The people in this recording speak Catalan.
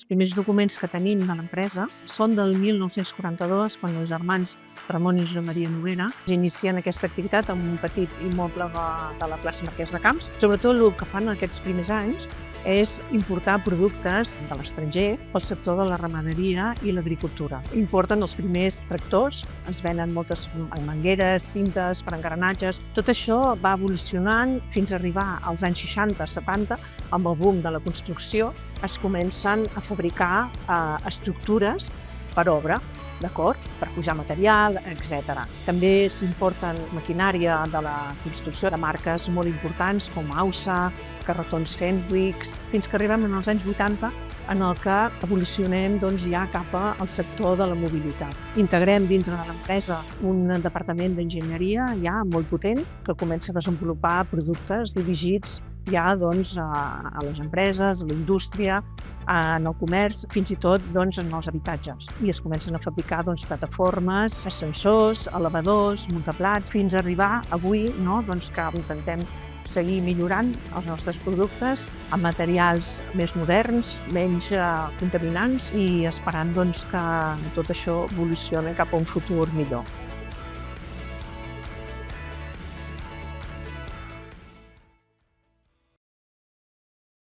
Els primers documents que tenim de l'empresa són del 1942, quan els germans Ramon i Josep Maria Noguera inicien aquesta activitat amb un petit immoble de la plaça Marquès de Camps. Sobretot el que fan aquests primers anys és importar productes de l'estranger pel sector de la ramaderia i l'agricultura. Importen els primers tractors, es venen moltes mangueres, cintes per engranatges. Tot això va evolucionant fins a arribar als anys 60-70, amb el boom de la construcció, es comencen a fabricar estructures per obra, d'acord? Per posar material, etc. També s'importen maquinària de la construcció de marques molt importants com AUSA, carretons Fenwick, fins que arribem als anys 80 en el que evolucionem ja cap al sector de la mobilitat. Integrem dintre de l'empresa un departament d'enginyeria ja molt potent que comença a desenvolupar productes dirigits ja a les empreses, a la indústria, en el comerç, fins i tot en els habitatges. I es comencen a fabricar plataformes, ascensors, elevadors, muntaplats, fins a arribar avui que intentem seguir millorant els nostres productes amb materials més moderns, menys contaminants i esperant que tot això evolucioni cap a un futur millor.